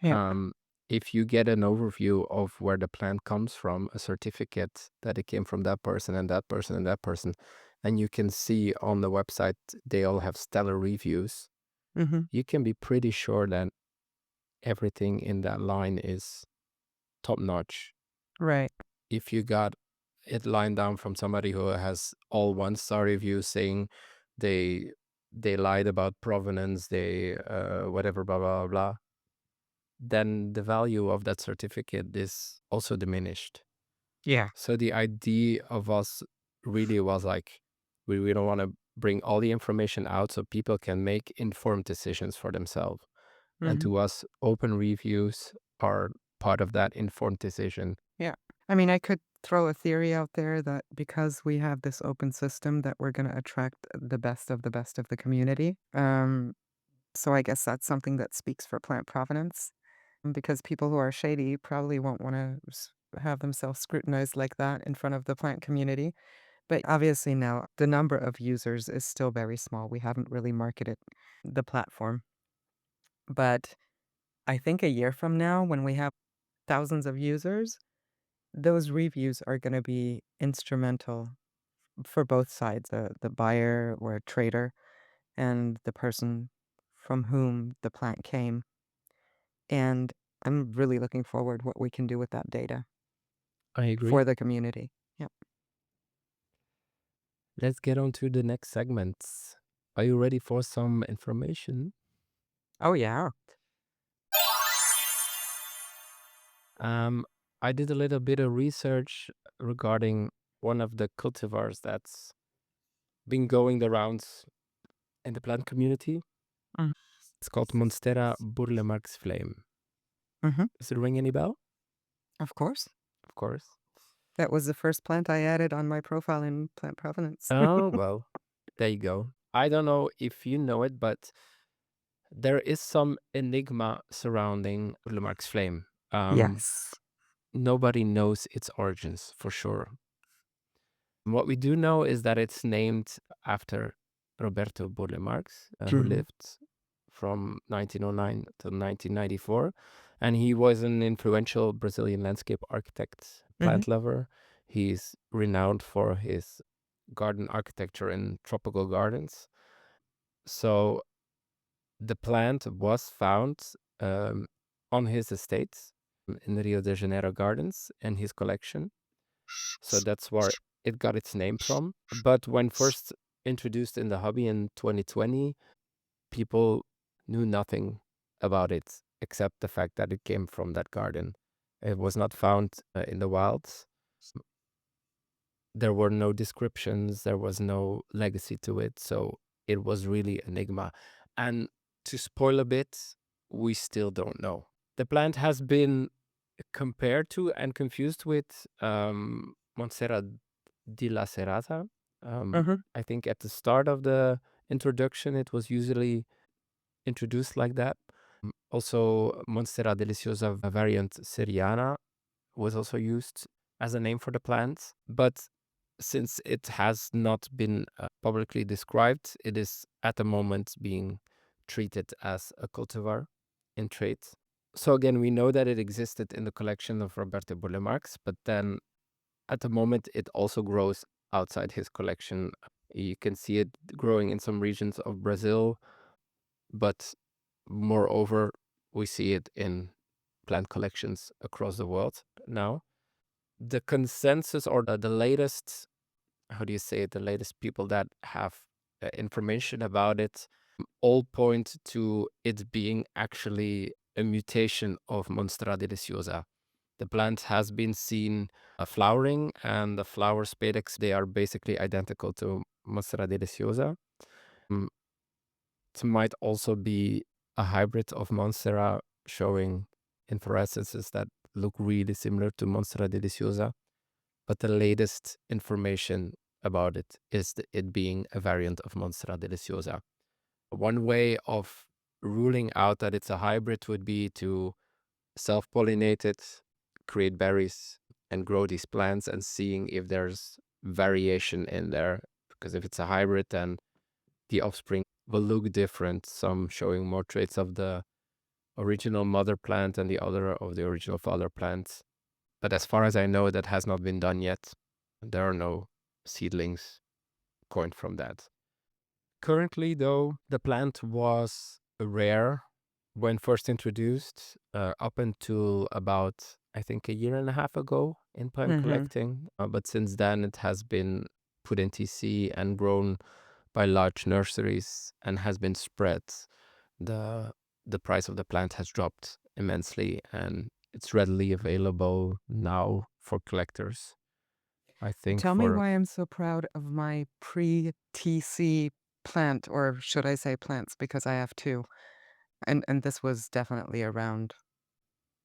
Yeah. Um, if you get an overview of where the plant comes from, a certificate that it came from that person and that person and that person, and you can see on the website they all have stellar reviews, Hmm. you can be pretty sure that everything in that line is top notch. Right. If you got it lined down from somebody who has all one-star reviews saying they they lied about provenance, they whatever, blah blah blah, then the value of that certificate is also diminished. Yeah. So the idea of us really was like, we don't want to bring all the information out so people can make informed decisions for themselves. And Hmm. to us, open reviews are part of that informed decision. Yeah. I mean, I could throw a theory out there that because we have this open system that we're going to attract the best of the community. So I guess that's something that speaks for plant provenance, because people who are shady probably won't want to have themselves scrutinized like that in front of the plant community. But obviously now the number of users is still very small. We haven't really marketed the platform. But I think a year from now, when we have thousands of users, those reviews are going to be instrumental for both sides, the buyer or trader and the person from whom the plant came. And I'm really looking forward what we can do with that data I agree. for the community. Yep. Let's get on to the next segments. Are you ready for some information? Oh, yeah. Um, I did a little bit of research regarding one of the cultivars that's been going the rounds in the plant community. Mm. It's called Monstera Burle Marx Flame. Hmm. Does it ring any bell? Of course. Of course. That was the first plant I added on my profile in Plant Provenance. Oh, well, there you go. I don't know if you know it, but there is some enigma surrounding Burle Marx Flame. Um, Yes. Nobody knows its origins for sure. What we do know is that it's named after Roberto Burle Marx, who Mhm. lived from 1909 to 1994. And he was an influential Brazilian landscape architect, Mhm. plant lover. He's renowned for his garden architecture in tropical gardens. So the plant was found um, on his estate in the Rio de Janeiro gardens in his collection. So that's where it got its name from. But when first introduced in the hobby in 2020, people knew nothing about it except the fact that it came from that garden. It was not found in the wilds. There were no descriptions, there was no legacy to it. So it was really enigma. And to spoil a bit, we still don't know. The plant has been compared to and confused with Monstera di la Serata. Mhm. I think at the start of the introduction, it was usually introduced like that. Also, Monstera deliciosa variant Seriana was also used as a name for the plant. But since it has not been publicly described, it is at the moment being treated as a cultivar in trade. So again, we know that it existed in the collection of Roberto Burle Marx, but then at the moment it also grows outside his collection. You can see it growing in some regions of Brazil, but moreover, we see it in plant collections across the world now. The consensus or the latest, how do you say it, the latest people that have information about it all point to it being actually a mutation of Monstera deliciosa. The plant has been seen flowering, and the flowers Pedex, they are basically identical to Monstera deliciosa. Mm, It might also be a hybrid of Monstera showing inflorescences that look really similar to Monstera deliciosa. But the latest information about it is it being a variant of Monstera deliciosa. One way of ruling out that it's a hybrid would be to self-pollinate it, create berries, and grow these plants and seeing if there's variation in there. Because if it's a hybrid, then the offspring will look different, some showing more traits of the original mother plant and the other of the original father plant. But as far as I know, that has not been done yet. There are no seedlings coined from that. Currently, though, the plant was rare when first introduced, up until about, I think, a year and a half ago in plant Mhm. collecting. But since then, it has been put in TC and grown by large nurseries and has been spread. The the price of the plant has dropped immensely, and it's readily available now for collectors. I think Tell me for why I'm so proud of my pre-TC plant, or should I say plants, because I have 2. And this was definitely around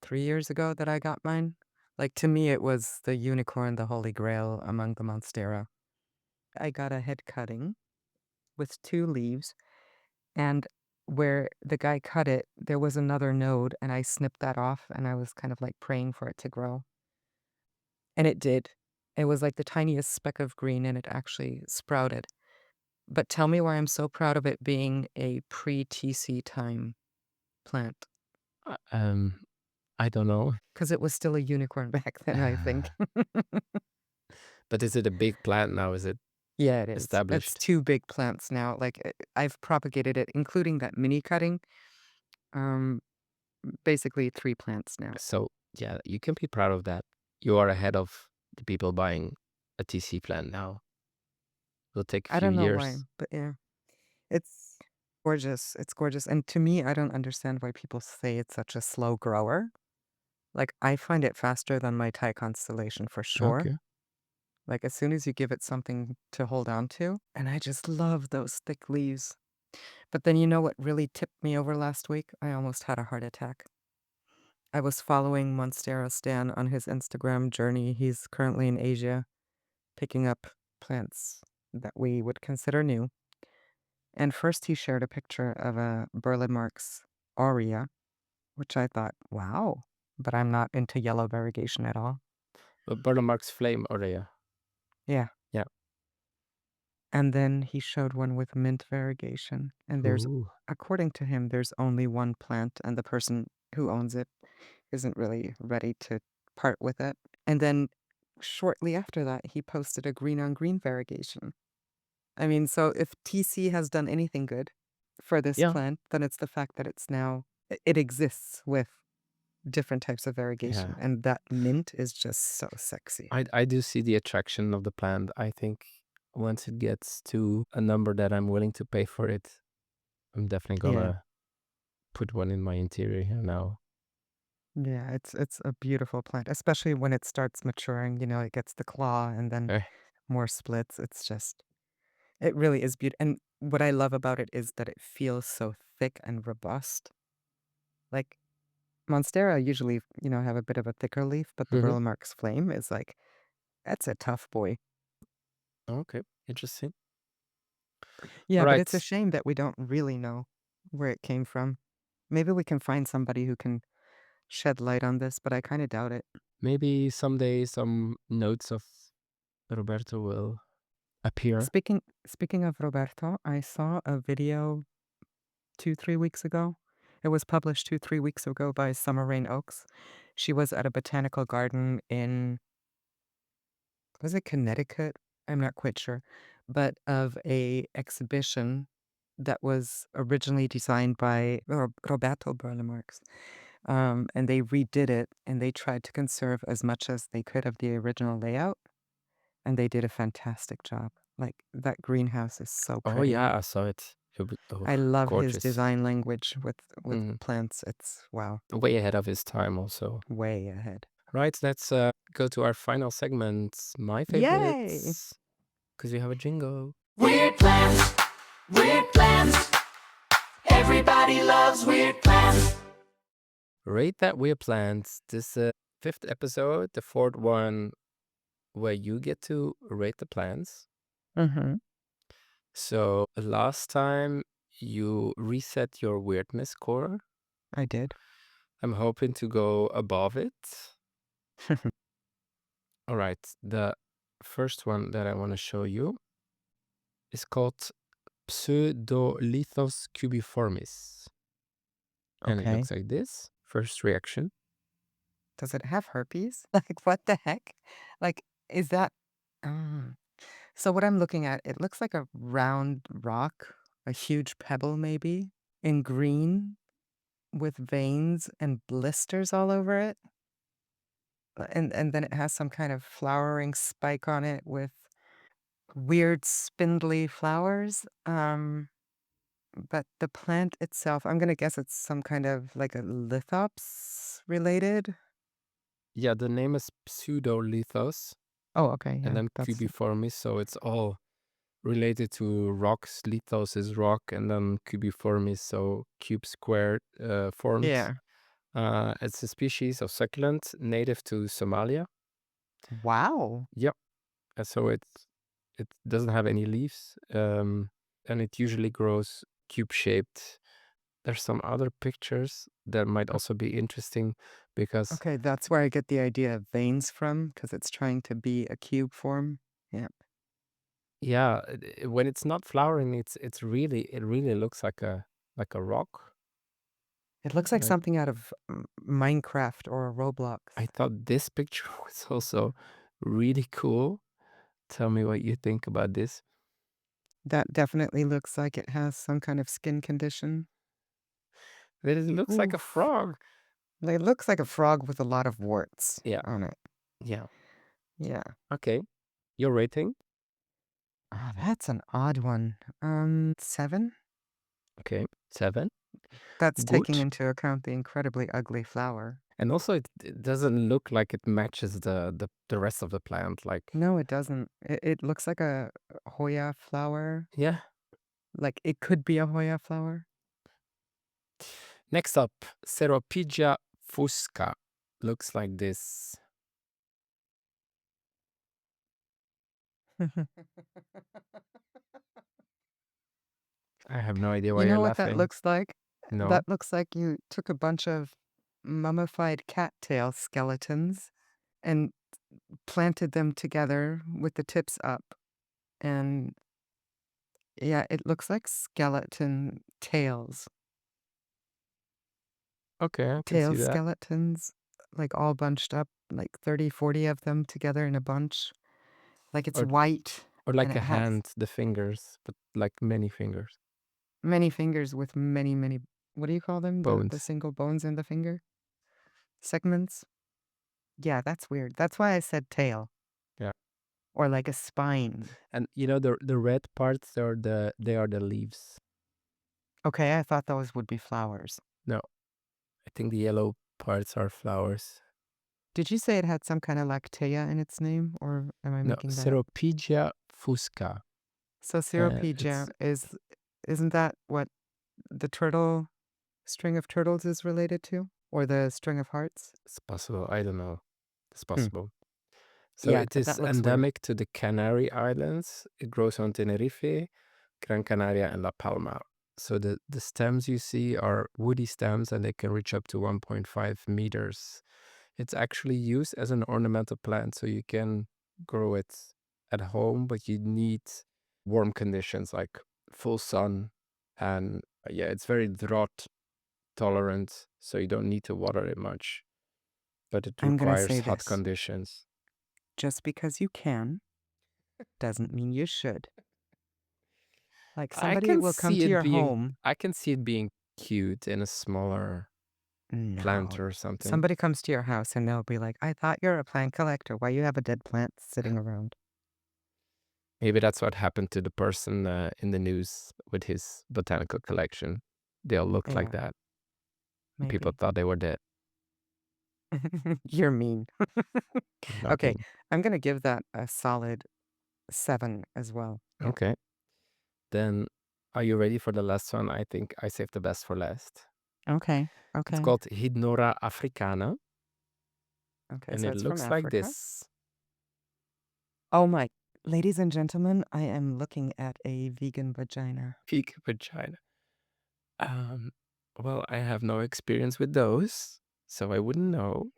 3 years ago that I got mine. Like, to me, it was the unicorn, the holy grail among the Monstera. I got a head cutting with 2 leaves, and where the guy cut it, there was another node, and I snipped that off, and I was kind of, like, praying for it to grow, and it did. It was like the tiniest speck of green, and it actually sprouted. But tell me why I'm so proud of it being a pre-TC time plant, um, I don't know. because it was still a unicorn back then, I think. But is it a big plant now? Is it Yeah, it is. It's established? 2 big plants now, like, I've propagated it, including that mini cutting, um, basically 3 plants now. So yeah, you can be proud of that. You are ahead of the people buying a TC plant now. It'll take a I few don't know why, years. but yeah, it's gorgeous, and to me, I don't understand why people say it's such a slow grower. Like, I find it faster than my Thai constellation for sure. Okay. Like, as soon as you give it something to hold on to, and I just love those thick leaves. But then you know what really tipped me over last week? I almost had a heart attack. I was following Monstera Stan on his Instagram journey. He's currently in Asia picking up plants that we would consider new. And first he shared a picture of a Burle Marx aurea, which I thought, wow, but I'm not into yellow variegation at all. But Marx flame Orea. Yeah. Yeah. And then he showed one with mint variegation. And there's, Ooh. according to him, there's only one plant, and the person who owns it isn't really ready to part with it. And then shortly after that, he posted a green on green variegation. I mean, so if TC has done anything good for this Yeah. plant, then it's the fact that it's now, it exists with different types of variegation. Yeah. And that mint is just so sexy. I do see the attraction of the plant. I think once it gets to a number that I'm willing to pay for it, I'm definitely Yeah. gonna put one in my interior here now. Yeah, it's a beautiful plant, especially when it starts maturing, it gets the claw and then Eh, more splits. It's just it really is beautiful. And what I love about it is that it feels so thick and robust. Like Monstera usually, have a bit of a thicker leaf, but the mhm. Burle Marx Flame is like that's a tough boy. Okay, interesting. Yeah, but it's a Right. shame that we don't really know where it came from. Maybe we can find somebody who can shed light on this, but I kind of doubt it. Maybe someday some notes of Roberto will appear. Speaking of Roberto, I saw a video 2, 3 weeks ago. It was published 2, 3 weeks ago by Summer Rain Oaks. She was at a botanical garden in, was it Connecticut? I'm not quite sure, but of a exhibition that was originally designed by Roberto Burle Marx. And they redid it, and they tried to conserve as much as they could of the original layout, and they did a fantastic job. Like, that greenhouse is so Oh pretty. yeah, I saw it. Oh, I love his gorgeous. design language with Mm. plants. It's wow, Way ahead of his time also. way ahead. Right, let's go to our final segment, my Yay! favorites, because we have a jingle. Weird plants, weird plants. Everybody loves weird plants. Rate that weird plants. This fifth episode, the fourth one, where you get to rate the plants. Mhm. So last time you reset your weirdness score. I did. I'm hoping to go above it. All right. The first one that I want to show you is called Pseudolithos cubiformis. And it Okay. looks like this. First reaction. Does it have herpes? Like, what the heck? Like, is that mm. So what I'm looking at, it looks like a round rock, a huge pebble maybe, in green with veins and blisters all over it. And then it has some kind of flowering spike on it with weird spindly flowers. But the plant itself, I'm gonna guess it's some kind of like a lithops related. Yeah, the name is Pseudolithos Oh, okay, and yeah, then that's cubiformis. So it's all related to rocks. Lithos is rock, and then cubiformis, so cube square formed. yeah. It's a species of succulent native to Somalia. Wow. Yep. So it doesn't have any leaves, and it usually grows cube shaped. There's some other pictures that might O also be interesting because okay, that's where I get the idea of veins from, because it's trying to be a cube form. Yeah. yeah, when it's not flowering, it really looks like a rock. It looks like Like something out of Minecraft or I Roblox. thought this picture was also really cool. Tell me what you think about this. That definitely looks like it has some kind of skin condition. It looks like a Oof. frog. It looks like a frog with a lot of warts Yeah, on it. yeah. Yeah. Okay. Your rating? Oh, that's an odd one. 7? Okay, 7. That's taking Good. into account the incredibly ugly flower. And also, it doesn't look like it matches the rest of the plant. Like, No, it doesn't. It looks like a Hoya flower. yeah. Like, it could be a Hoya flower. Next up, Ceropegia fusca. Looks like this. I have no idea why You you're know what that laughing. looks like? No. That looks like you took a bunch of mummified cattail skeletons and planted them together with the tips up. And yeah, it looks like skeleton tails. Okay, I can Tail see that. skeletons, like all bunched up, like 30, 40 of them together in a bunch. Like it's Or white or and like it a has hand, the fingers, but like many fingers. many fingers with many, many, what do you call them? The Bones. single bones in the finger? Segments? Yeah, that's weird. That's why I said tail Yeah. or like a spine. And you know the red parts are the leaves. Okay, I thought those would be flowers. No, I think the yellow parts are flowers. Did you say it had some kind of lactea in its name, or am I No, making that up? Ceropegia fusca. So Ceropedia It's isn't that what the turtle string of turtles is related to? Or the string of hearts? it's possible. I don't know. It's Hmm. possible. So Yeah, it but that is looks weird. endemic to the Canary Islands. It grows on Tenerife, Gran Canaria, and La Palma. So the stems you see are woody stems and they can reach up to 1.5 meters. It's actually used as an ornamental plant, so you can grow it at home, but you need warm conditions like full sun. And yeah, it's very drought tolerant, so you don't need to water it much, but it I'm gonna requires say hot this. conditions. Just because you can doesn't mean you should. Like I somebody can will come see to it your being home. I can see it being cute in a smaller plant No. or something. Somebody comes to your house and they'll be like, I thought you're a plant collector. Why you have a dead plant sitting around? Maybe that's what happened to the person in the news with his botanical collection. They all looked like Yeah, that. And people maybe. thought they were dead. You're mean. I'm not Okay, mean. I'm gonna give that a solid 7 as well. Yeah. Okay. Then are you ready for the last one? I think I saved the best for last. Okay. It's Okay. called Hydnora africana, Okay. and So it it's from looks like Africa. this. Oh my, ladies and gentlemen, I am looking at a vegan vagina. Peak vagina. Um, well, I have no experience with those, so I wouldn't know.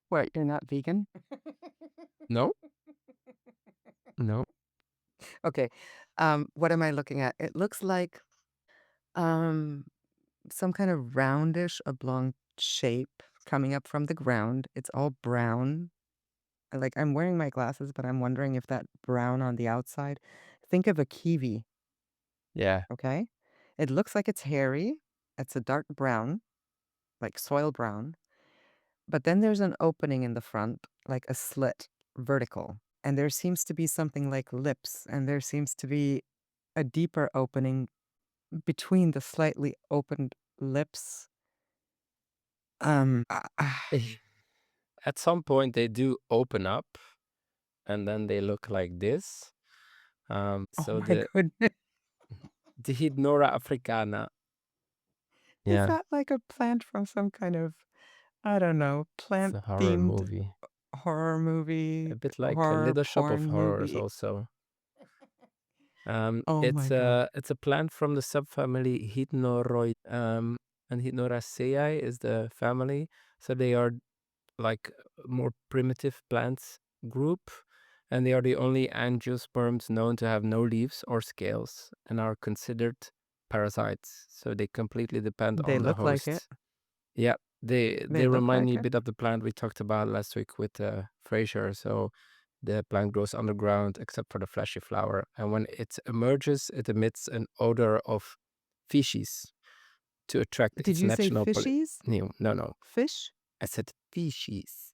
What, you're not vegan? No, no. Okay. What am I looking at? It looks like um some kind of roundish oblong shape coming up from the ground. It's all brown. Like I'm wearing my glasses, but I'm wondering if that brown on the outside. Think of a kiwi, Yeah. okay? It looks like it's hairy. It's a dark brown, like soil brown. But then there's an opening in the front, like a slit, vertical. And there seems to be something like lips, and there seems to be a deeper opening between the slightly opened lips. At some point, they do open up, and then they look like this. Oh So my goodness. the Hydnora africana, Is yeah, that like a plant from some kind of, I don't know, it's a horror plant-themed movie. horror movie, A bit like a horror little shop of porn horrors movie? also. Oh my God. It's a plant from the subfamily and Hydnoraceae is the family. So they are like more primitive plants group, and they are the only angiosperms known to have no leaves or scales and are considered parasites. So they completely depend They on the look like it. host. Yeah, they They look remind me like a it. bit of the plant we talked about last week with Fraser. So the plant grows underground except for the fleshy flower, and when it emerges, it emits an odor of feces to attract Did its you say national fishies? No, no, no. Fish? I said feces.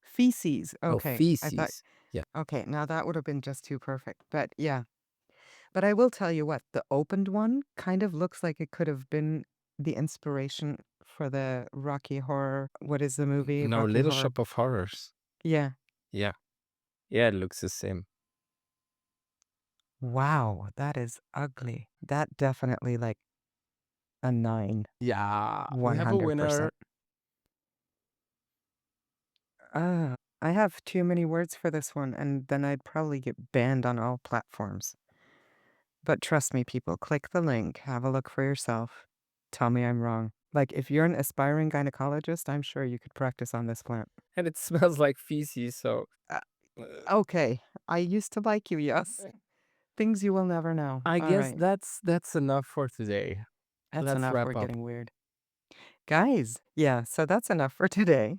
Feces. Oh, Okay. I thought, feces. Yeah. okay, now that would have been just too perfect. But yeah. But I will tell you what, the opened one kind of looks like it could have been the inspiration for the Rocky Horror. What is the movie? No, Rocky Little Horror. Shop of Horrors. Yeah. Yeah. Yeah, it looks the same. Wow, that is ugly. That definitely like a 9, Yeah, we have a winner. 100%. I have too many words for this one, and then I'd probably get banned on all platforms. But trust me, people, click the link, have a look for yourself. Tell me I'm wrong. Like, if you're an aspiring gynecologist, I'm sure you could practice on this plant. And it smells like feces, so Uh, uh, okay, I used to like you, yes. Things you will never know. I All guess right, that's enough for today. that's Let's enough. wrap We're up. getting weird. Guys, yeah, so that's enough for today.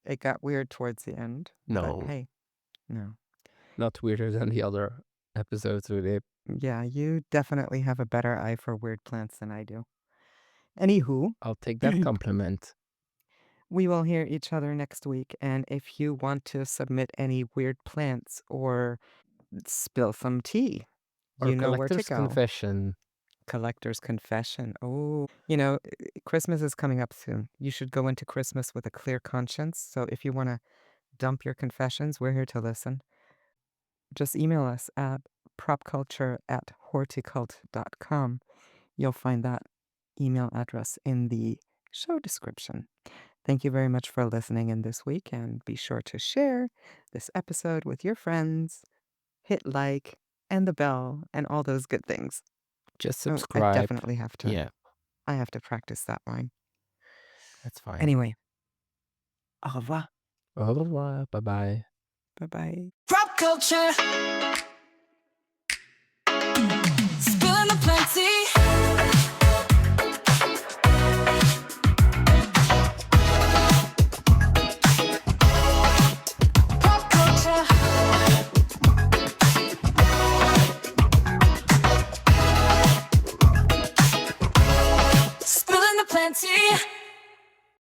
It got weird towards the end, but No, hey, no. not weirder than the other episodes we did. Yeah, you definitely have a better eye for weird plants than I do. Anywho, I'll take that compliment. we will hear each other next week. And if you want to submit any weird plants or spill some tea, Or you know where to collector's go. confession. Collector's confession. Oh, Christmas is coming up soon. You should go into Christmas with a clear conscience. So if you want to dump your confessions, we're here to listen. Just email us at propculture@horticult.com. You'll find that email address in the show description. Thank you very much for listening in this week, and be sure to share this episode with your friends, hit like, and the bell, and all those good things. Just Oh, I subscribe. definitely have to. Yeah, I have to practice that line. that's fine. Anyway, au revoir. Au revoir. Bye bye. Bye bye. Pop culture, spilling the plenty. Pop culture, spilling the plenty.